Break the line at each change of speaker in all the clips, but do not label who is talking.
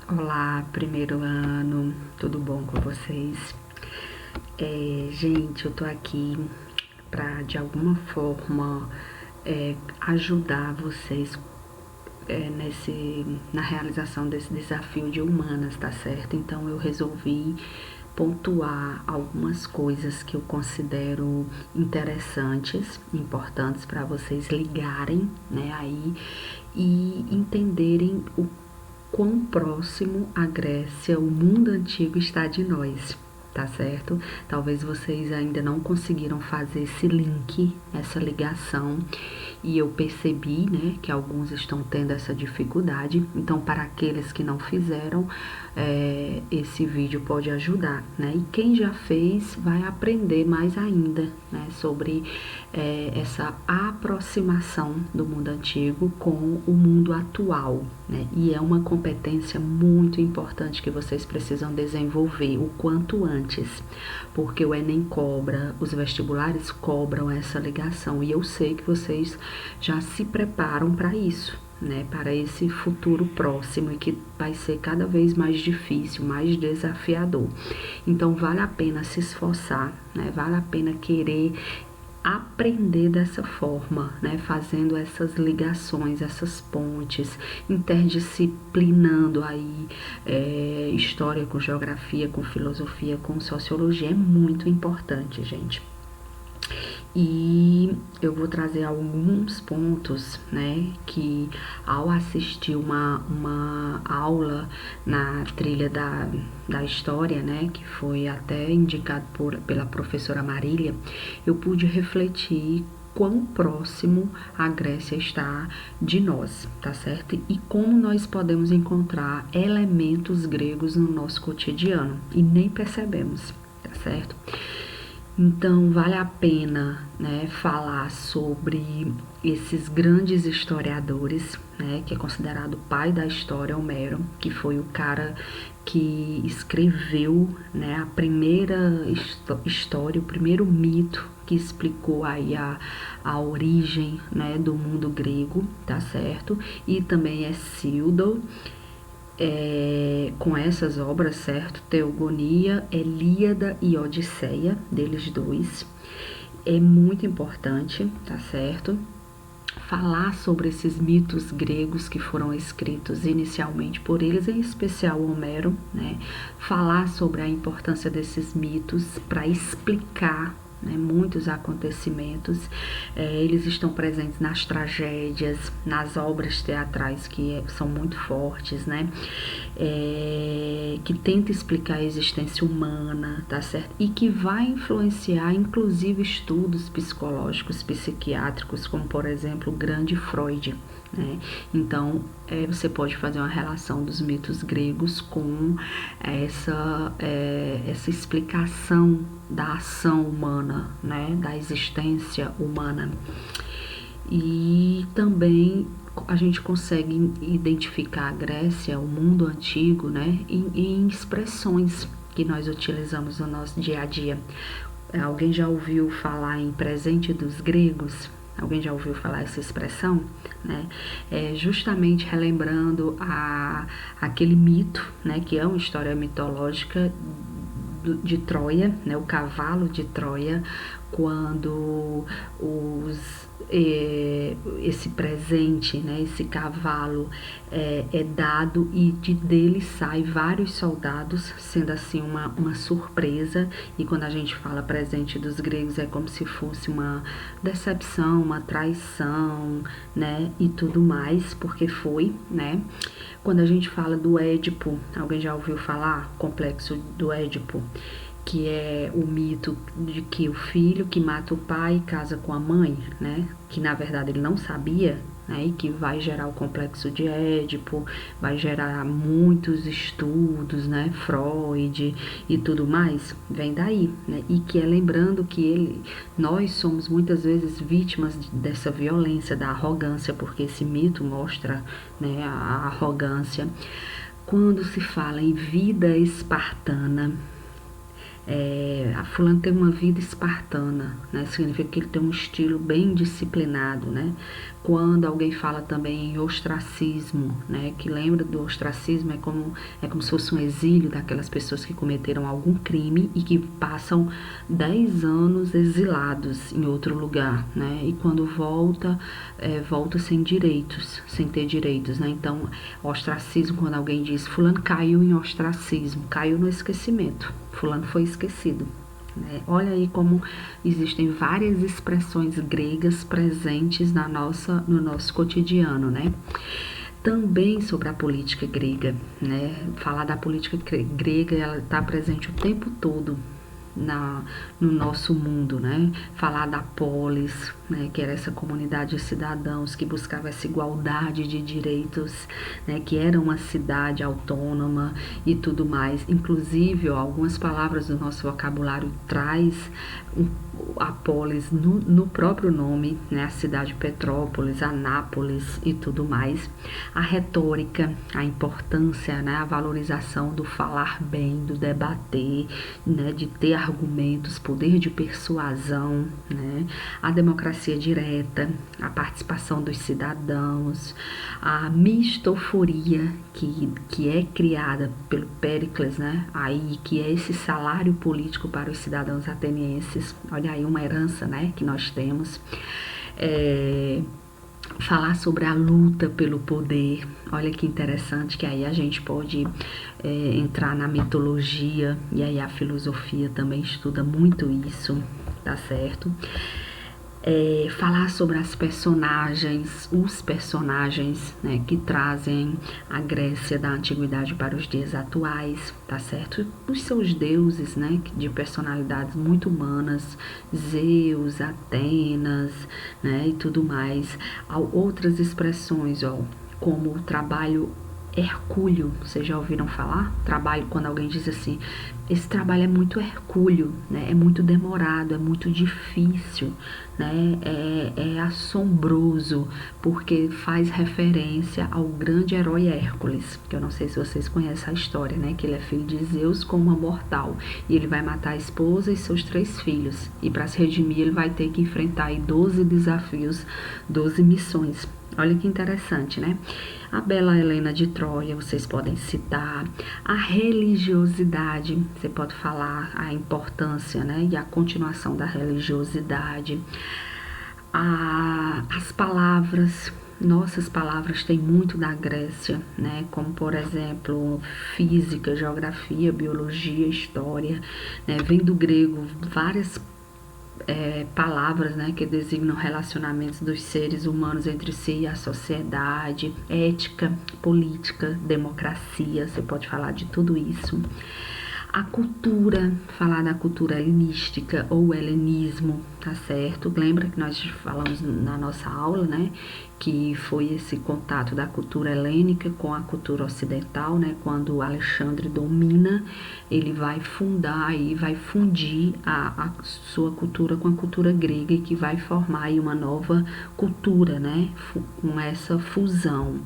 Olá, primeiro ano, tudo bom com vocês? Gente, eu tô aqui para de alguma forma ajudar vocês na realização desse desafio de humanas, tá certo? Então eu resolvi pontuar algumas coisas que eu considero interessantes, importantes para vocês ligarem, né, aí e entenderem o quão próximo a Grécia, o mundo antigo está de nós, tá certo? Talvez vocês ainda não conseguiram fazer esse link, essa ligação, e eu percebi, né, que alguns estão tendo essa dificuldade. Então, para aqueles que não fizeram, esse vídeo pode ajudar, né? E quem já fez vai aprender mais ainda, né, sobre essa aproximação do mundo antigo com o mundo atual, né? E é uma competência muito importante que vocês precisam desenvolver o quanto antes, porque o Enem cobra, os vestibulares cobram essa ligação, e eu sei que vocês já se preparam para isso, né, para esse futuro próximo, e que vai ser cada vez mais difícil, mais desafiador. Então vale a pena se esforçar, né, vale a pena querer aprender dessa forma, né, fazendo essas ligações, essas pontes, interdisciplinando aí história com geografia, com filosofia, com sociologia. É muito importante, gente. E eu vou trazer alguns pontos, né, que ao assistir uma aula na trilha da história, né, que foi até indicado pela professora Marília, eu pude refletir quão próximo a Grécia está de nós, tá certo? E como nós podemos encontrar elementos gregos no nosso cotidiano e nem percebemos, tá certo? Então vale a pena, né, falar sobre esses grandes historiadores, né, que é considerado o pai da história, Homero, que foi o cara que escreveu, né, a primeira história, o primeiro mito que explicou aí a origem, né, do mundo grego, tá certo? E também Hesíodo, com essas obras, certo? Teogonia, Ilíada e Odisseia, deles dois. É muito importante, tá certo? Falar sobre esses mitos gregos que foram escritos inicialmente por eles, em especial Homero, né? Falar sobre a importância desses mitos para explicar, né, muitos acontecimentos. Eles estão presentes nas tragédias, nas obras teatrais que são muito fortes, né, que tenta explicar a existência humana, tá certo? E que vai influenciar inclusive estudos psicológicos, psiquiátricos, como por exemplo o grande Freud, né? Então você pode fazer uma relação dos mitos gregos com essa explicação da ação humana, né, da existência humana. E também a gente consegue identificar a Grécia, o mundo antigo, né, em expressões que nós utilizamos no nosso dia a dia. Alguém já ouviu falar em presente dos gregos? Alguém já ouviu falar essa expressão? Né? Justamente relembrando aquele mito, né, que é uma história mitológica de Troia, né, o cavalo de Troia, quando esse presente, né, esse cavalo é dado, e dele sai vários soldados, sendo assim uma surpresa. E quando a gente fala presente dos gregos, é como se fosse uma decepção, uma traição, né, e tudo mais, porque foi, né? Quando a gente fala do Édipo, alguém já ouviu falar? Complexo do Édipo, que é o mito de que o filho que mata o pai casa com a mãe, né? Que na verdade ele não sabia, né? E que vai gerar o complexo de Édipo, vai gerar muitos estudos, né? Freud e tudo mais, vem daí, né? E que é lembrando que nós somos muitas vezes vítimas dessa violência, da arrogância, porque esse mito mostra, né, a arrogância. Quando se fala em vida espartana, A fulano tem uma vida espartana, né? Significa que ele tem um estilo bem disciplinado, né? Quando alguém fala também em ostracismo, né? Que lembra do ostracismo, é como se fosse um exílio daquelas pessoas que cometeram algum crime e que passam 10 anos exilados em outro lugar, né? E quando volta, volta sem direitos, sem ter direitos, né? Então, ostracismo, quando alguém diz fulano caiu em ostracismo, caiu no esquecimento, fulano foi esquecido. Olha aí como existem várias expressões gregas presentes no nosso cotidiano, né? Também sobre a política grega, né? Falar da política grega, ela está presente o tempo todo no nosso mundo, né? Falar da polis, né? Que era essa comunidade de cidadãos que buscava essa igualdade de direitos, né? Que era uma cidade autônoma e tudo mais. Inclusive, algumas palavras do nosso vocabulário traz a polis no próprio nome, né? A cidade Petrópolis, Anápolis e tudo mais. A retórica, a importância, né? A valorização do falar bem, do debater, né? De ter argumentos, poder de persuasão, né? A democracia direta, a participação dos cidadãos, a mistoforia que é criada pelo Péricles, né? Aí que é esse salário político para os cidadãos atenienses. Olha aí uma herança, né? Que nós temos. Falar sobre a luta pelo poder. Olha que interessante, que aí a gente pode entrar na mitologia, e aí a filosofia também estuda muito isso, tá certo? Falar sobre as personagens, os personagens, né, que trazem a Grécia da antiguidade para os dias atuais, tá certo? Os seus deuses, né, de personalidades muito humanas, Zeus, Atenas, né, e tudo mais. Há outras expressões, como o trabalho hercúleo, vocês já ouviram falar? Trabalho, quando alguém diz assim, esse trabalho é muito hercúleo, né? É muito demorado, é muito difícil, né? É assombroso, porque faz referência ao grande herói Hércules, que eu não sei se vocês conhecem a história, né? Que ele é filho de Zeus com uma mortal, e ele vai matar a esposa e seus 3 filhos, e para se redimir ele vai ter que enfrentar aí 12 desafios, 12 missões. Olha que interessante, né? A bela Helena de Troia, vocês podem citar. A religiosidade, você pode falar a importância, né? E a continuação da religiosidade. As palavras, nossas palavras têm muito da Grécia, né? Como, por exemplo, física, geografia, biologia, história, né? Vem do grego várias palavras, né, que designam relacionamentos dos seres humanos entre si e a sociedade, ética, política, democracia, você pode falar de tudo isso. A cultura, falar da cultura helenística ou helenismo, tá certo? Lembra que nós falamos na nossa aula, né? Que foi esse contato da cultura helênica com a cultura ocidental, né? Quando Alexandre domina, ele vai fundar e vai fundir a sua cultura com a cultura grega, e que vai formar aí uma nova cultura, né? Com essa fusão,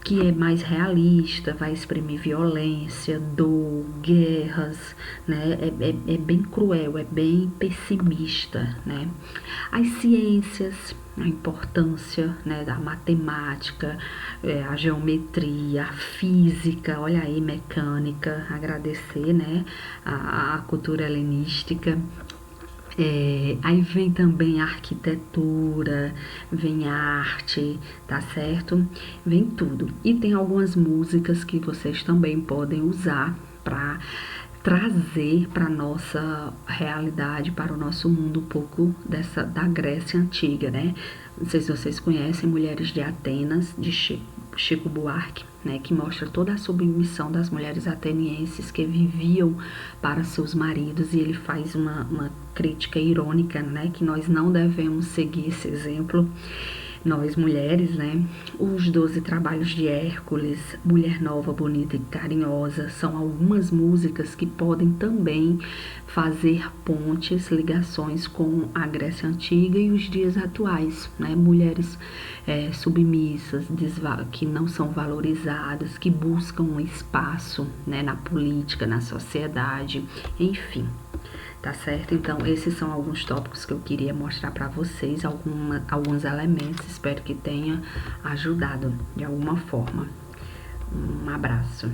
que é mais realista, vai exprimir violência, dor, guerras, né? É bem cruel, é bem pessimista, né? As ciências, a importância, né, da matemática, a geometria, a física, olha aí, mecânica, agradecer, né, a cultura helenística. Aí vem também a arquitetura, vem a arte, tá certo? Vem tudo. E tem algumas músicas que vocês também podem usar para trazer para nossa realidade, para o nosso mundo, um pouco da Grécia Antiga, né? Não sei se vocês conhecem Mulheres de Atenas, de Chico Buarque, né, que mostra toda a submissão das mulheres atenienses que viviam para seus maridos, e ele faz uma crítica irônica, né, que nós não devemos seguir esse exemplo. nós mulheres, né? Os 12 Trabalhos de Hércules, Mulher Nova, Bonita e Carinhosa, são algumas músicas que podem também fazer pontes, ligações com a Grécia Antiga e os dias atuais, né? Mulheres submissas, que não são valorizadas, que buscam um espaço, né, na política, na sociedade, enfim. Tá certo? Então, esses são alguns tópicos que eu queria mostrar para vocês, alguns elementos. Espero que tenha ajudado de alguma forma. Um abraço.